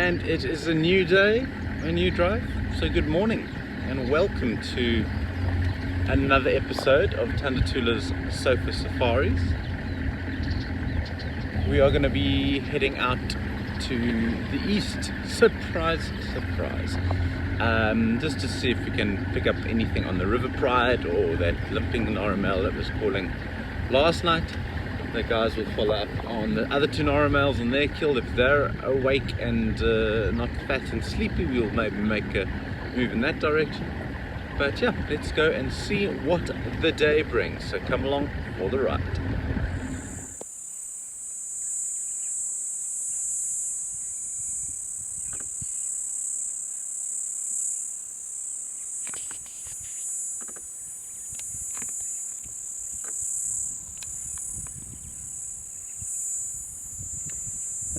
And it is a new day, a new drive. So good morning and welcome to another episode of Tanda Tula's Sofa Safaris. We are going to be heading out to the east. Surprise, surprise. Just to see if we can pick up anything on the River Pride or that limping Noramel that was calling last night. The guys will follow up on the other two Noramels and their kill. If they're awake and not fat and sleepy, we'll maybe make a move in that direction. But yeah, let's go and see what the day brings. So come along for the ride.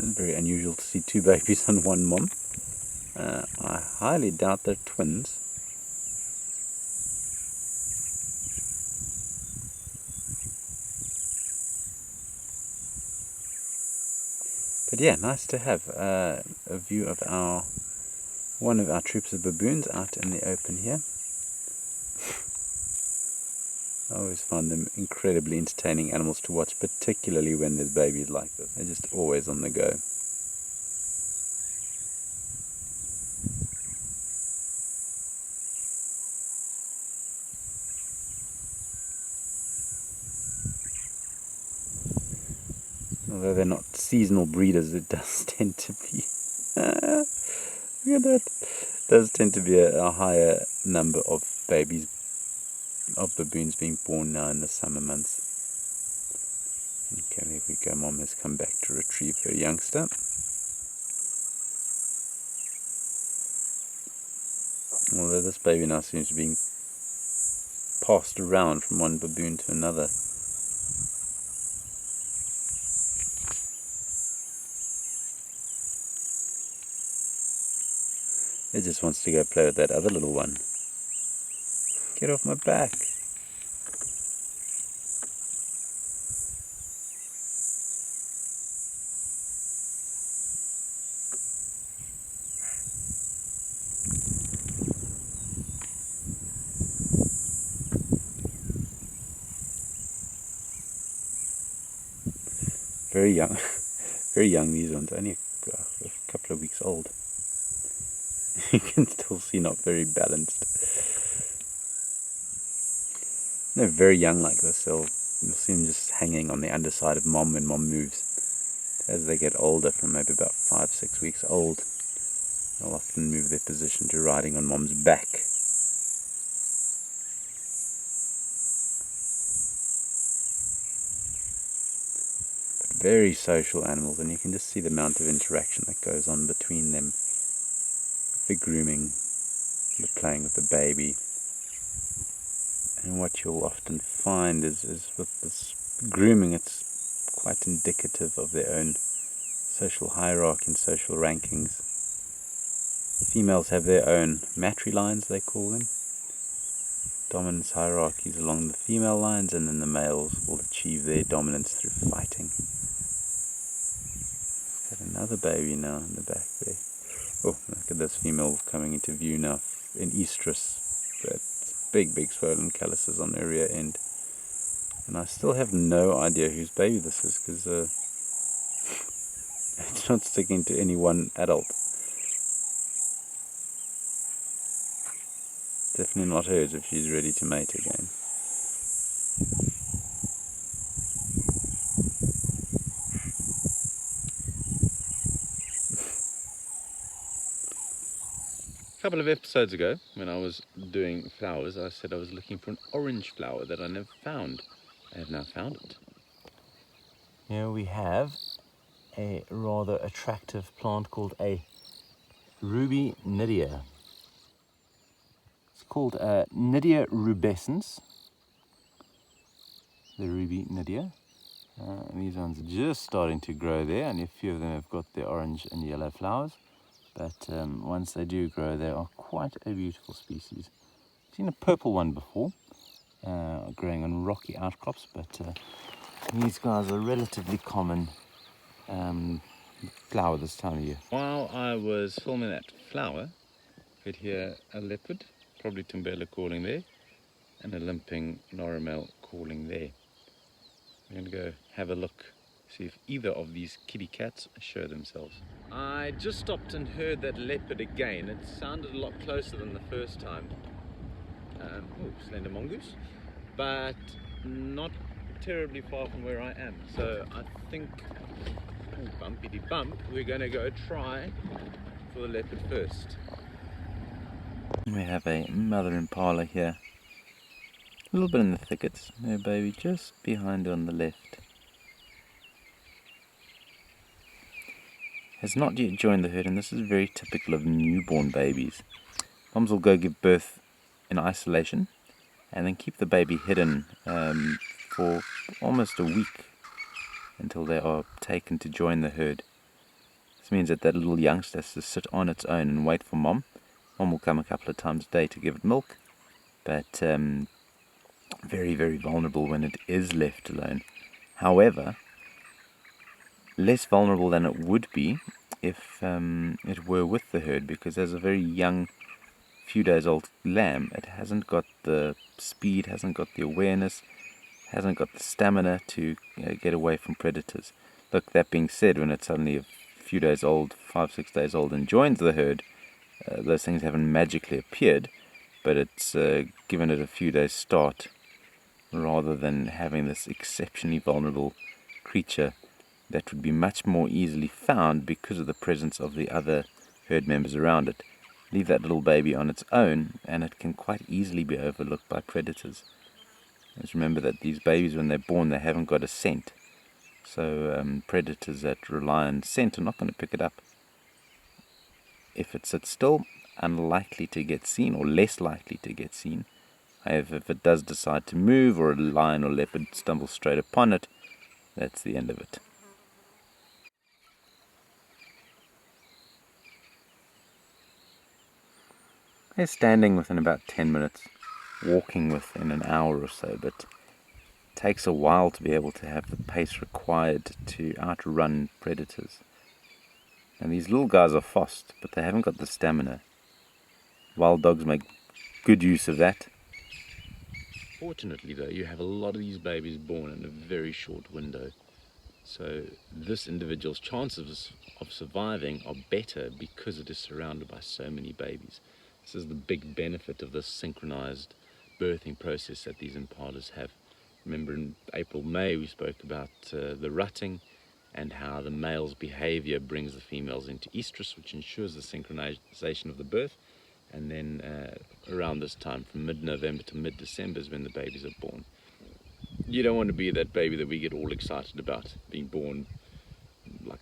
It's very unusual to see two babies on one mom. I highly doubt they're twins. But yeah, nice to have a view of one of our troops of baboons out in the open here. I always find them incredibly entertaining animals to watch, particularly when there's babies like this. They're just always on the go. Although they're not seasonal breeders, it does tend to be look at that. It does tend to be a higher number of babies, of baboons being born now in the summer months. Okay, there we go. Mom has come back to retrieve her youngster. Although this baby now seems to be being passed around from one baboon to another. It just wants to go play with that other little one. Get off my back. Very young. Very young, these ones. Only a couple of weeks old. You can still see not very balanced. They're very young like this. You'll see them just hanging on the underside of mom when mom moves. As they get older, from maybe about 5-6 weeks old, they'll often move their position to riding on mom's back. But very social animals, and you can just see the amount of interaction that goes on between them. The grooming, the playing with the baby. And what you'll often find is with this grooming, it's quite indicative of their own social hierarchy and social rankings. Females have their own matry lines, they call them. Dominance hierarchies along the female lines, and then the males will achieve their dominance through fighting. Got another baby now in the back there. Oh, look at this female coming into view now in estrus. Big swollen calluses on their rear end. And I still have no idea whose baby this is, because it's not sticking to any one adult. Definitely not hers if she's ready to mate again. A couple of episodes ago, when I was doing flowers, I said I was looking for an orange flower that I never found. I have now found it. Here we have a rather attractive plant called a ruby nydia. It's called Nydia rubescens, the ruby nydia. And these ones are just starting to grow there, and a few of them have got their orange and yellow flowers. But once they do grow, they are quite a beautiful species. I've seen a purple one before, growing on rocky outcrops, but these guys are relatively common flower this time of year. While I was filming that flower, you could hear a leopard, probably Timbela calling there, and a limping Noramel calling there. We're going to go have a look, see if either of these kitty cats show themselves. I just stopped and heard that leopard again. It sounded a lot closer than the first time. Oh, slender mongoose, but not terribly far from where I am. So I think, bumpity bump, we're going to go try for the leopard first. We have a mother impala here. A little bit in the thickets. Her baby just behind on the left. Has not yet joined the herd, and this is very typical of newborn babies. Moms will go give birth in isolation and then keep the baby hidden for almost a week until they are taken to join the herd. This means that little youngster has to sit on its own and wait for mom. Mom will come a couple of times a day to give it milk, but very, very vulnerable when it is left alone. However, less vulnerable than it would be if it were with the herd, because as a very young, few days old lamb, it hasn't got the speed, hasn't got the awareness, hasn't got the stamina to get away from predators. Look, that being said, when it's suddenly a few days old, 5-6 days old, and joins the herd, those things haven't magically appeared, but it's given it a few days start, rather than having this exceptionally vulnerable creature that would be much more easily found because of the presence of the other herd members around it. Leave that little baby on its own and it can quite easily be overlooked by predators. Just remember that these babies, when they're born, they haven't got a scent. So predators that rely on scent are not going to pick it up. If it sits still, unlikely to get seen, or less likely to get seen. However, if it does decide to move, or a lion or leopard stumbles straight upon it, that's the end of it. They're standing within about 10 minutes, walking within an hour or so, but it takes a while to be able to have the pace required to outrun predators. And these little guys are fast, but they haven't got the stamina. Wild dogs make good use of that. Fortunately though, you have a lot of these babies born in a very short window. So this individual's chances of surviving are better because it is surrounded by so many babies. This is the big benefit of this synchronized birthing process that these impalas have. Remember in April, May we spoke about the rutting and how the male's behavior brings the females into estrus, which ensures the synchronization of the birth. And then around this time, from mid-November to mid-December is when the babies are born. You don't want to be that baby that we get all excited about being born like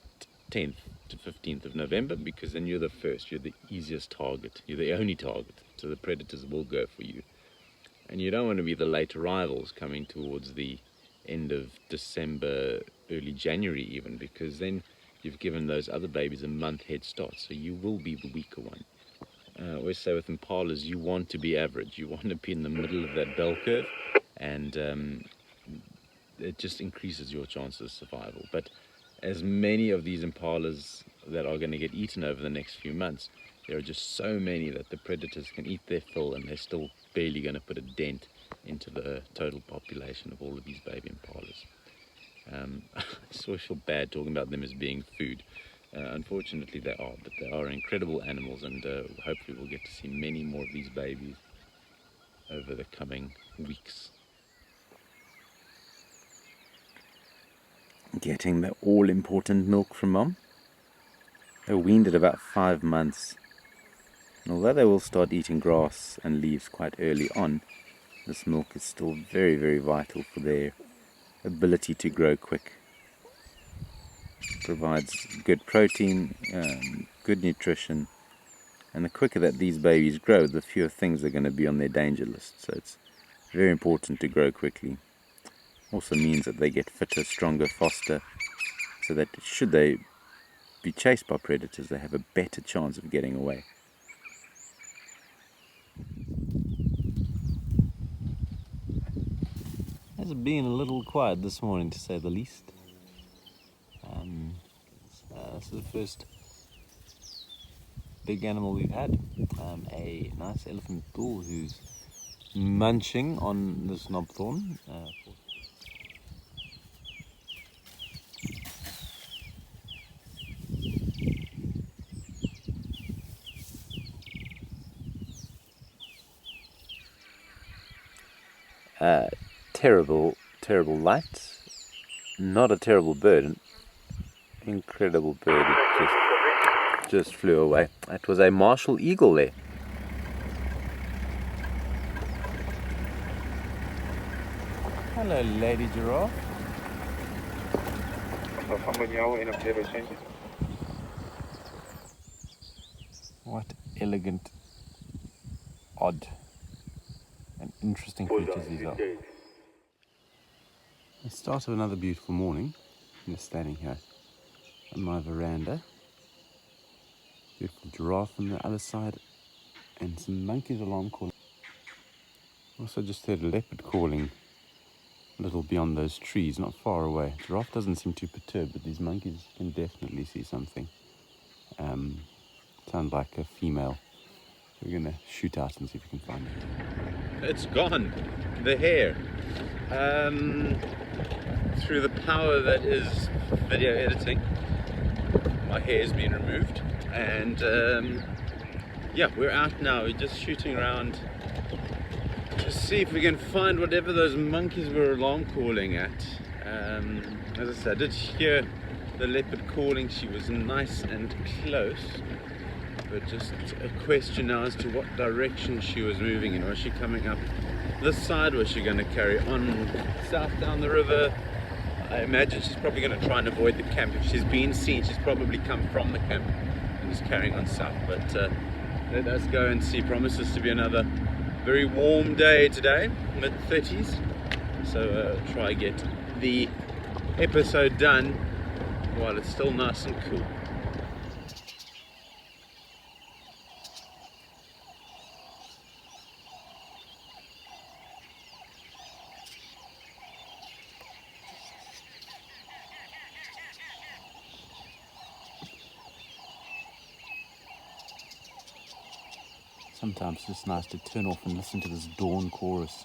10th to 15th of November, because then you're the first, you're the easiest target, you're the only target, so the predators will go for you. And you don't want to be the late arrivals coming towards the end of December, early January even, because then you've given those other babies a month head start, so you will be the weaker one. I always say with impalas, you want to be average, you want to be in the middle of that bell curve, and it just increases your chances of survival. But as many of these impalas that are going to get eaten over the next few months, there are just so many that the predators can eat their fill, and they're still barely going to put a dent into the total population of all of these baby impalas. I just always feel bad talking about them as being food. Unfortunately they are, but they are incredible animals, and hopefully we'll get to see many more of these babies over the coming weeks. Getting the all-important milk from mom. They're weaned at about 5 months. And although they will start eating grass and leaves quite early on, this milk is still very, very vital for their ability to grow quick. It provides good protein, good nutrition, and the quicker that these babies grow, the fewer things are going to be on their danger list. So it's very important to grow quickly. Also means that they get fitter, stronger, faster, so that should they be chased by predators, they have a better chance of getting away. It's been a little quiet this morning, to say the least. This is the first big animal we've had. A nice elephant bull who's munching on this knobthorn. Terrible light. Not a terrible bird. Incredible bird. It just flew away. It was a martial eagle there. Hello, Lady Giraffe. What elegant, odd, and interesting creatures these are. The start of another beautiful morning. I'm just standing here on my veranda. Beautiful giraffe on the other side, and some monkeys alarm calling. Also just heard a leopard calling a little beyond those trees, not far away. Giraffe doesn't seem too perturbed, but these monkeys can definitely see something. Sounds like a female. We're going to shoot out and see if we can find it. It's gone. The hair. Through the power that is video editing, my hair has been removed. And yeah, we're out now. We're just shooting around to see if we can find whatever those monkeys were alarm calling at. As I said, I did hear the leopard calling. She was nice and close, but just a question now as to what direction she was moving in. Was she coming up this side? Was she going to carry on south down the river? I imagine she's probably going to try and avoid the camp. If she's been seen, she's probably come from the camp and is carrying on south. But let us go and see. Promises to be another very warm day today, mid-30s. So try get the episode done while it's still nice and cool. Sometimes it's just nice to turn off and listen to this dawn chorus.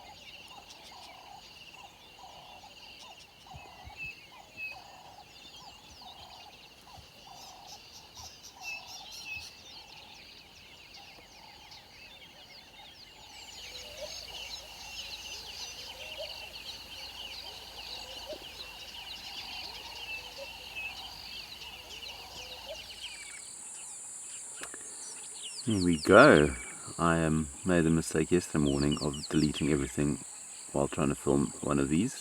Here we go. I made the mistake yesterday morning of deleting everything while trying to film one of these.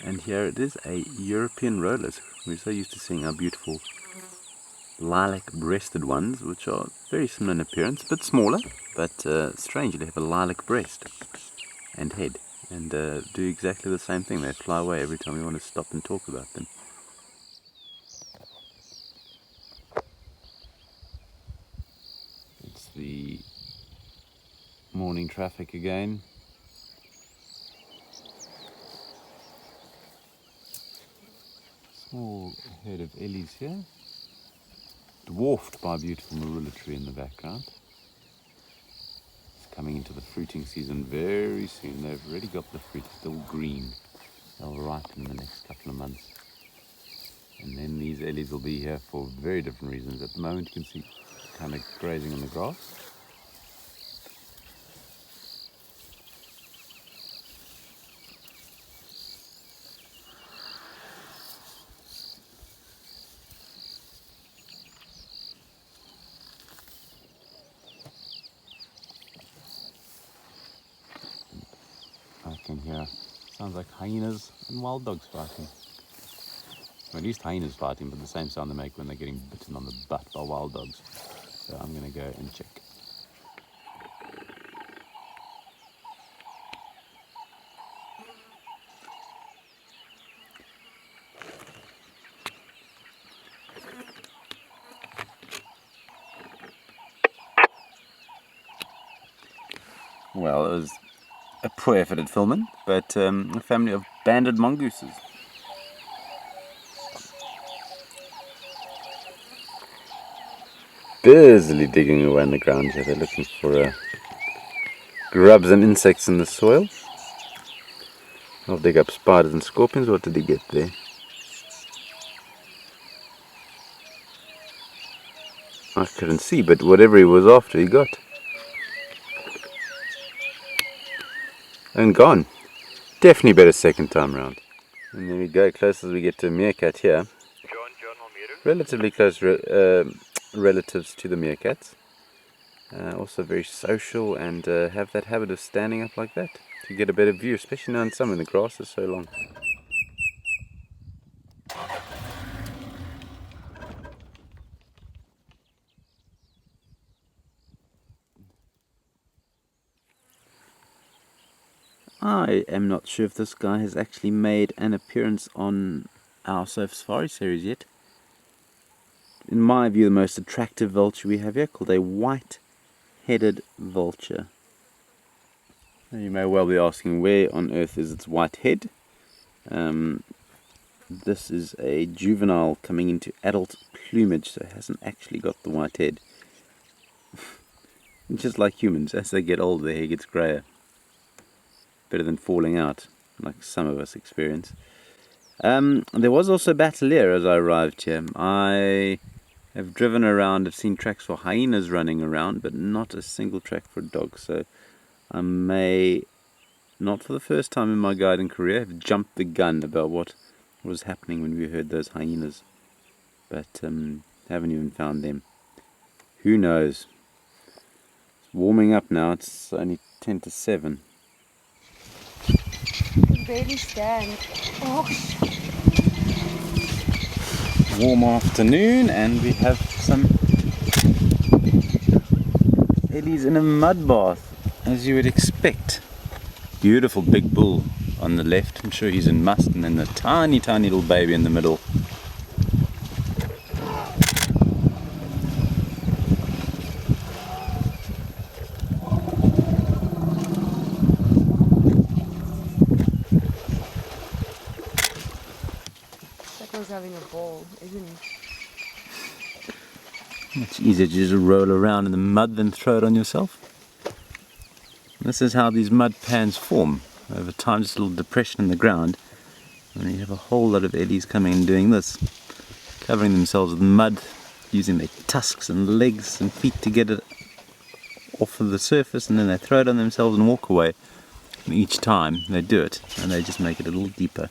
And here it is, a European rollers. We're so used to seeing our beautiful lilac-breasted ones, which are very similar in appearance, a bit smaller, but strangely have a lilac breast and head, and do exactly the same thing. They fly away every time we want to stop and talk about them. It's the morning traffic again. Small herd of ellies here, dwarfed by a beautiful marula tree in the background. It's coming into the fruiting season very soon. They've already got the fruit, still green. They'll ripen in the next couple of months. And then these ellies will be here for very different reasons. At the moment you can see kind of grazing on the grass. I can hear, sounds like hyenas and wild dogs fighting. Or at least hyenas fighting, but the same sound they make when they're getting bitten on the butt by wild dogs. So I'm going to go and check. Well, it was a poor effort at filming, but a family of banded mongooses. busily digging away in the ground here. They're looking for grubs and insects in the soil. I'll dig up spiders and scorpions. What did he get there? I couldn't see, but whatever he was after, he got. And gone. Definitely better second time round. And there we go, close as we get to a meerkat here. Relatively close relatives to the meerkats. Also very social and have that habit of standing up like that to get a better view, especially now in summer when the grass is so long. I am not sure if this guy has actually made an appearance on our safari series yet. In my view, the most attractive vulture we have here, called a white-headed vulture. Now, you may well be asking, where on earth is its white head? This is a juvenile coming into adult plumage, so it hasn't actually got the white head. Just like humans, as they get older, their hair gets grayer. Better than falling out, like some of us experience. There was also battle here as I arrived here. I have driven around, I've seen tracks for hyenas running around, but not a single track for a dog, so I may, not for the first time in my guiding career, have jumped the gun about what was happening when we heard those hyenas, but haven't even found them. Who knows? It's warming up now, it's only 10 to 7. I can barely stand. Oh. Warm afternoon, and we have some Eddies in a mud bath, as you would expect. Beautiful big bull on the left, I'm sure he's in must, and then the tiny little baby in the middle. That one's having a ball, isn't he? It's easier to just roll around in the mud than throw it on yourself. This is how these mud pans form. Over time, just a little depression in the ground, and you have a whole lot of eddies coming and doing this, covering themselves with mud, using their tusks and legs and feet to get it off of the surface, and then they throw it on themselves and walk away. And each time they do it, and they just make it a little deeper.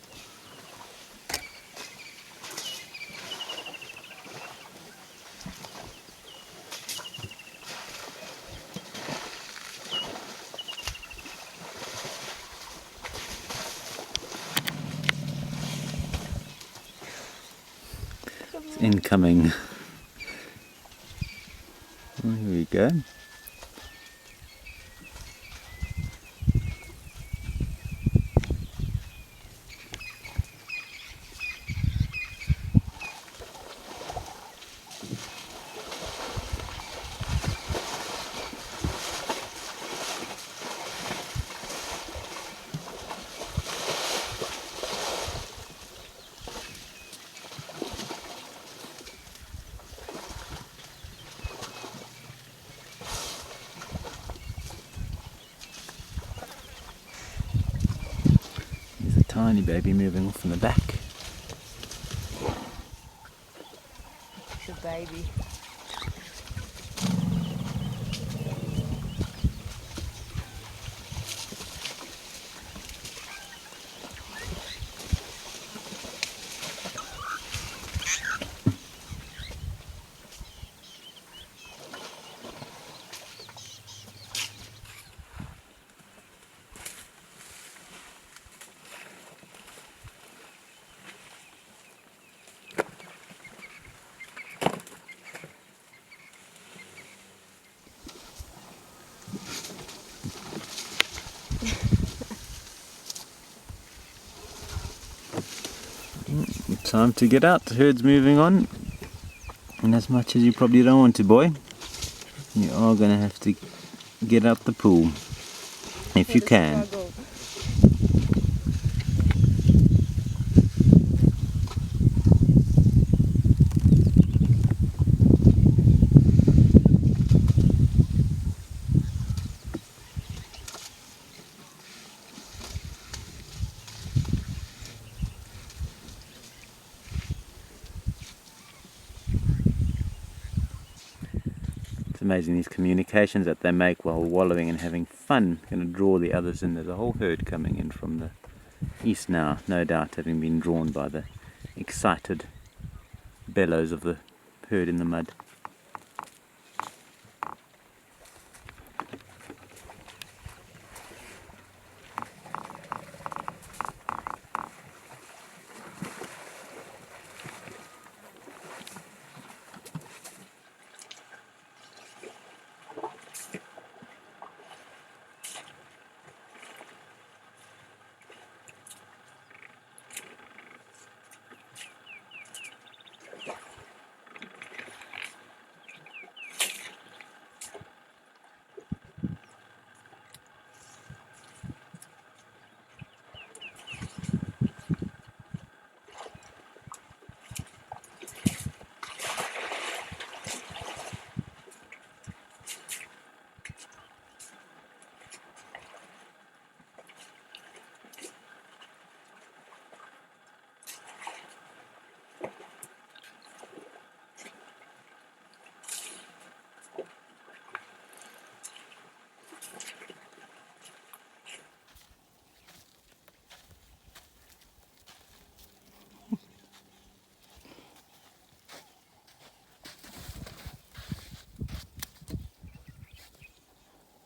Incoming. Here we go. Tiny baby moving off in the back. It's a baby. Time to get out, the herd's moving on, and as much as you probably don't want to, boy, you are going to have to get out the pool, if you can. Struggle. It's amazing these communications that they make while wallowing and having fun. Going to draw the others in. There's a whole herd coming in from the east now, no doubt having been drawn by the excited bellows of the herd in the mud.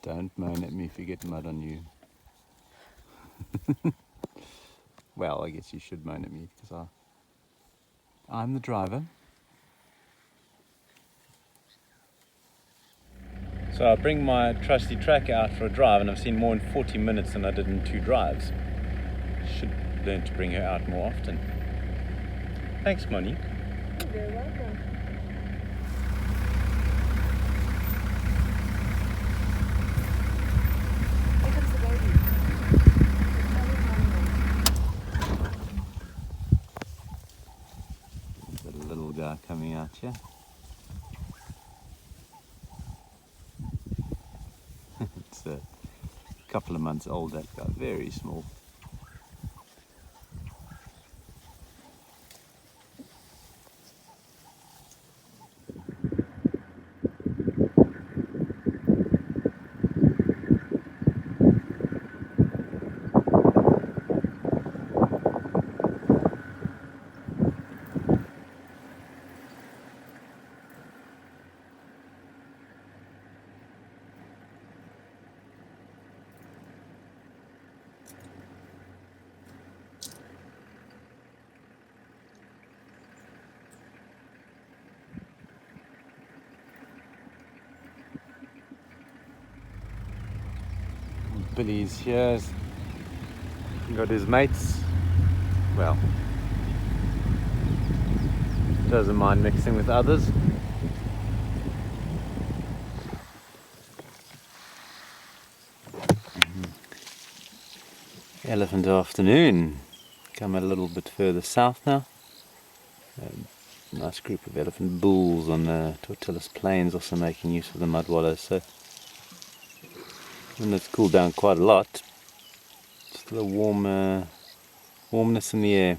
Don't moan at me if you get mud on you. Well, I guess you should moan at me because I'm the driver. So I bring my trusty track out for a drive, and I've seen more in 40 minutes than I did in 2 drives. Should learn to bring her out more often. Thanks, Monique. You're very welcome. Here comes the baby. There's a little guy coming out here. It's a couple of months old, that guy, very small. Billy's here, got his mates. Well, doesn't mind mixing with others. Elephant afternoon. Come a little bit further south now. Nice group of elephant bulls on the Tortillas Plains also making use of the mud wallows. So when it's cooled down quite a lot, still a warmness in the air.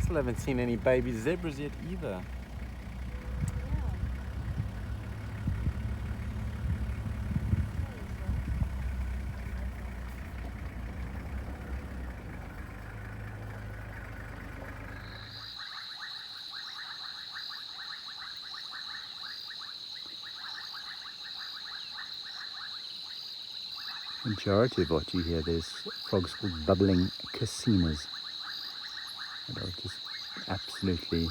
Still haven't seen any baby zebras yet either. Majority of what you hear, there's frogs called bubbling casinas that are just absolutely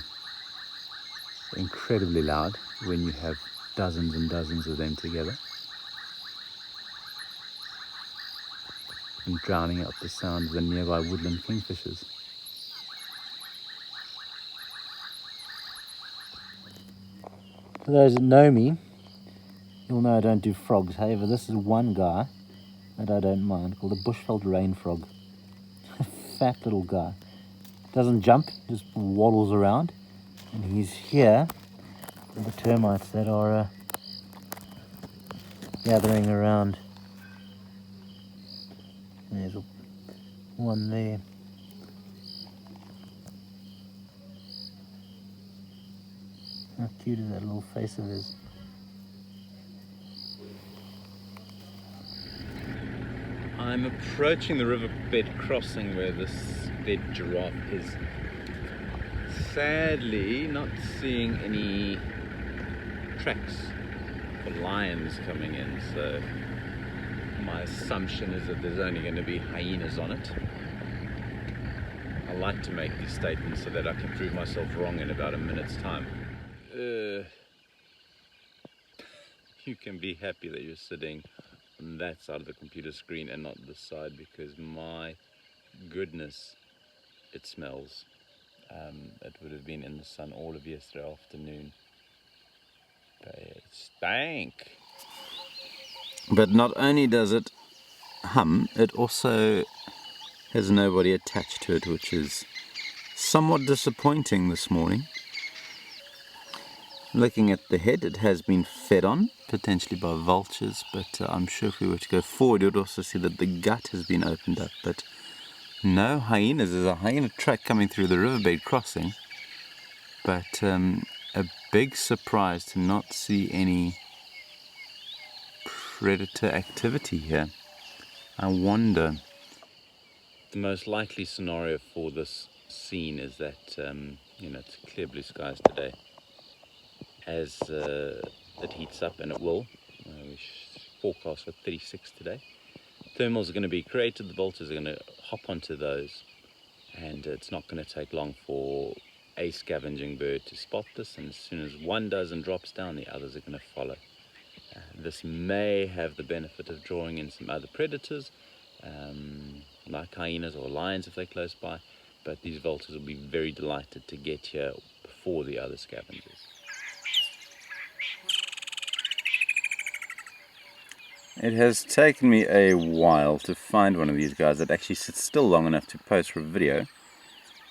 incredibly loud when you have dozens and dozens of them together. and drowning out the sound of the nearby woodland kingfishers. For those that know me, you'll know I don't do frogs. However, this is one guy that I don't mind, called a Bushfield rain frog. A fat little guy. Doesn't jump, just waddles around. And he's here with the termites that are gathering around. There's one there. How cute is that little face of his? I'm approaching the riverbed crossing where this dead giraffe is. Sadly, not seeing any tracks for lions coming in, so my assumption is that there's only going to be hyenas on it. I like to make these statements so that I can prove myself wrong in about a minute's time. You can be happy that you're sitting on that side of the computer screen and not this side, because my goodness, it smells. It would have been in the sun all of yesterday afternoon. But it stank. But not only does it hum, it also has nobody attached to it, which is somewhat disappointing this morning. Looking at the head, it has been fed on, potentially by vultures, but I'm sure if we were to go forward, you'd also see that the gut has been opened up, but no hyenas. There's a hyena track coming through the riverbed crossing, but a big surprise to not see any predator activity here. I wonder. The most likely scenario for this scene is that, it's clear blue skies today. As it heats up, and it will, we forecast for 36 today. Thermals are going to be created, the vultures are going to hop onto those, and it's not going to take long for a scavenging bird to spot this, and as soon as one does and drops down, the others are going to follow. This may have the benefit of drawing in some other predators, like hyenas or lions if they're close by, but these vultures will be very delighted to get here before the other scavengers. It has taken me a while to find one of these guys that actually sits still long enough to post for a video.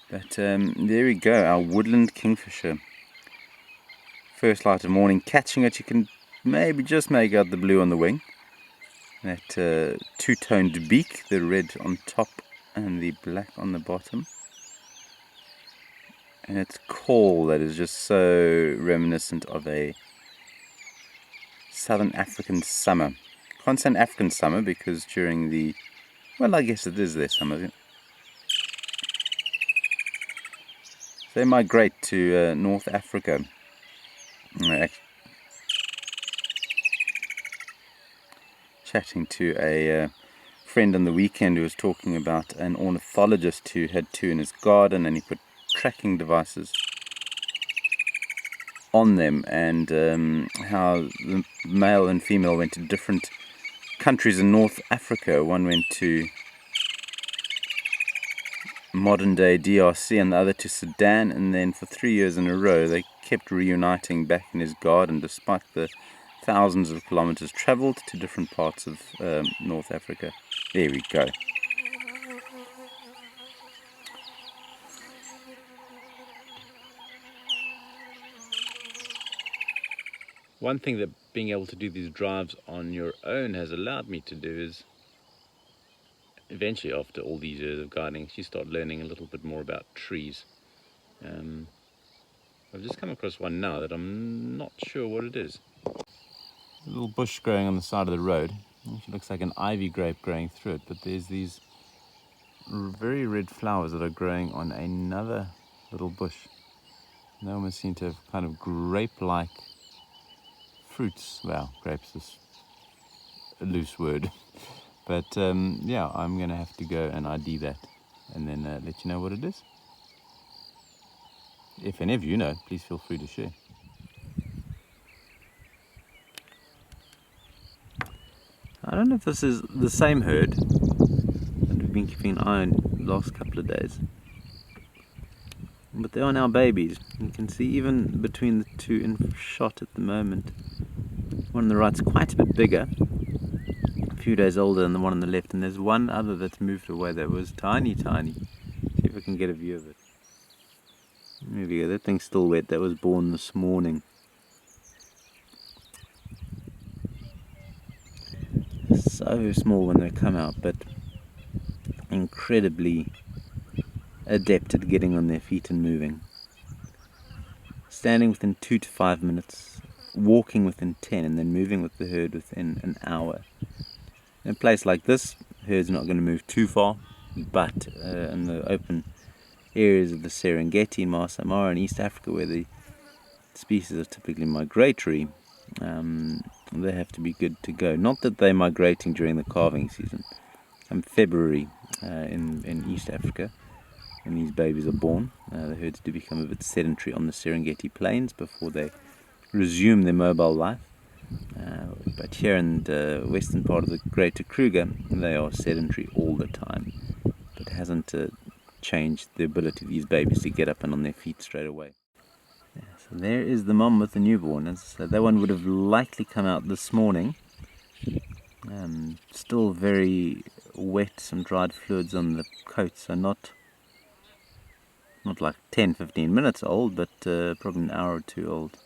But there we go, our woodland kingfisher. First light of morning, catching it. You can maybe just make out the blue on the wing. That two-toned beak, the red on top and the black on the bottom. And its call that is just so reminiscent of a Southern African summer. Can't say an African summer because during the, well, I guess it is their summer. They migrate to North Africa. Chatting to a friend on the weekend who was talking about an ornithologist who had two in his garden, and he put tracking devices on them, and how the male and female went to different countries in North Africa. One went to modern day DRC and the other to Sudan, and then for 3 years in a row they kept reuniting back in his garden despite the thousands of kilometers traveled to different parts of North Africa. There we go. One thing that being able to do these drives on your own has allowed me to do is, eventually after all these years of gardening, you start learning a little bit more about trees. I've just come across one now that I'm not sure what it is. A little bush growing on the side of the road. It looks like an ivy grape growing through it, but there's these very red flowers that are growing on another little bush. They almost seem to have kind of grape-like fruits. Well, grapes is a loose word. But yeah, I'm going to have to go and ID that and then let you know what it is. If any of you know, please feel free to share. I don't know if this is the same herd, we've been keeping an eye on the last couple of days. But they are now babies. You can see even between the two in shot at the moment. One on the right's quite a bit bigger, a few days older than the one on the left, and there's one other that's moved away that was tiny. See if I can get a view of it. There we go, that thing's still wet. That was born this morning. So small when they come out, but incredibly adept at getting on their feet and moving. Standing within 2 to 5 minutes, walking within 10, and then moving with the herd within an hour. In a place like this, the herd's not going to move too far, but in the open areas of the Serengeti, Masai Mara, and East Africa, where the species are typically migratory, they have to be good to go. Not that they're migrating during the calving season. February in East Africa, when these babies are born, the herds do become a bit sedentary on the Serengeti plains before they resume their mobile life. But here in the western part of the Greater Kruger, they are sedentary all the time. But it hasn't changed the ability of these babies to get up and on their feet straight away. Yeah, so there is the mom with the newborn. So that one would have likely come out this morning. Still very wet, some dried fluids on the coat, so not like 10-15 minutes old, but probably an hour or two old.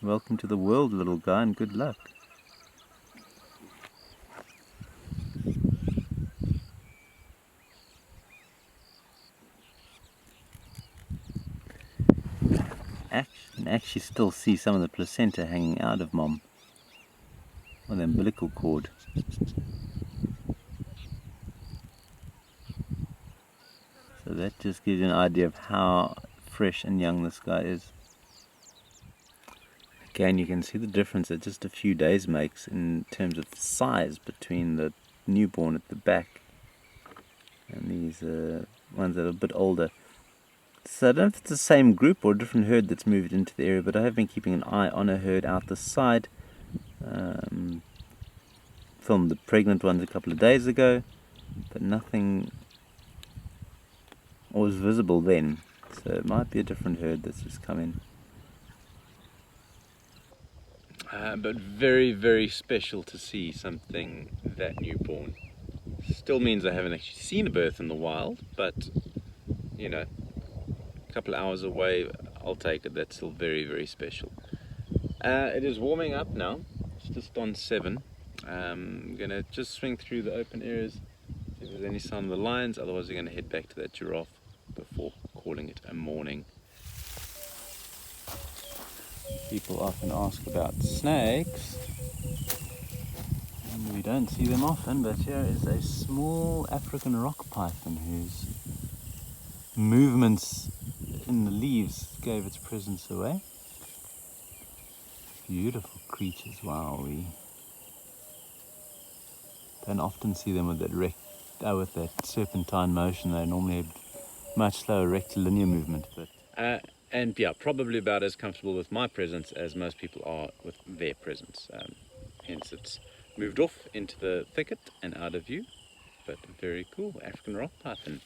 Welcome to the world, little guy, and good luck. You can actually still see some of the placenta hanging out of mom on the umbilical cord. So that just gives you an idea of how fresh and young this guy is. Again, you can see the difference that just a few days makes in terms of the size between the newborn at the back and these ones that are a bit older. So I don't know if it's the same group or a different herd that's moved into the area, but I have been keeping an eye on a herd out the side. Filmed the pregnant ones a couple of days ago, but nothing was visible then. So it might be a different herd that's just come in. But very, very special to see something that newborn. Still means I haven't actually seen a birth in the wild, but you know, a couple of hours away, I'll take it. That's still very, very special. It is warming up now. It's just on 7. I'm going to just swing through the open areas, see if there's any sign of the lions. Otherwise, we're going to head back to that giraffe before calling it a morning. People often ask about snakes, and we don't see them often, but here is a small African rock python whose movements in the leaves gave its presence away. Beautiful creatures. Wow, we don't often see them with that serpentine motion. They normally have much slower rectilinear movement, but and yeah, probably about as comfortable with my presence as most people are with their presence. Hence it's moved off into the thicket and out of view, but very cool. African rock python.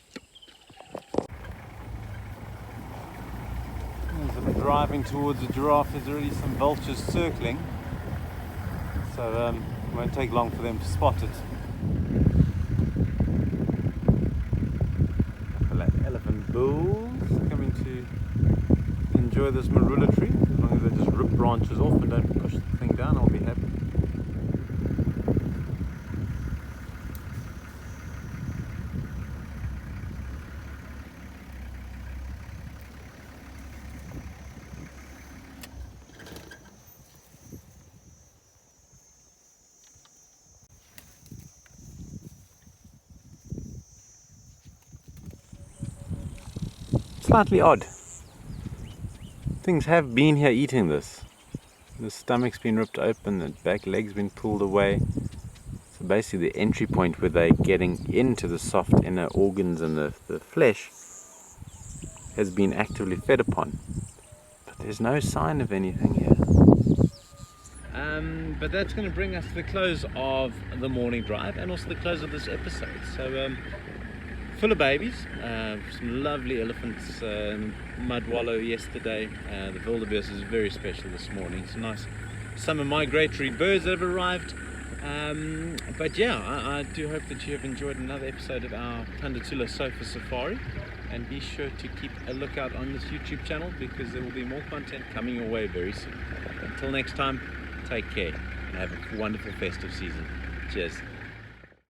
As I'm driving towards the giraffe, there's already some vultures circling, so it won't take long for them to spot it. Elephant bulls coming to enjoy this marula tree. As long as they just rip branches off and don't push the thing down, I'll be happy. Slightly odd. Things have been here eating this. The stomach's been ripped open, the back leg's been pulled away. So basically the entry point where they're getting into the soft inner organs and the flesh has been actively fed upon. But there's no sign of anything here. But that's going to bring us to the close of the morning drive and also the close of this episode. So full of babies, some lovely elephants, mud wallow yesterday. The wildebeest is very special this morning. Some nice summer migratory birds that have arrived. But yeah, I do hope that you have enjoyed another episode of our Tula sofa safari, and be sure to keep a lookout on this YouTube channel because there will be more content coming your way very soon. Until next time, take care and have a wonderful festive season. Cheers.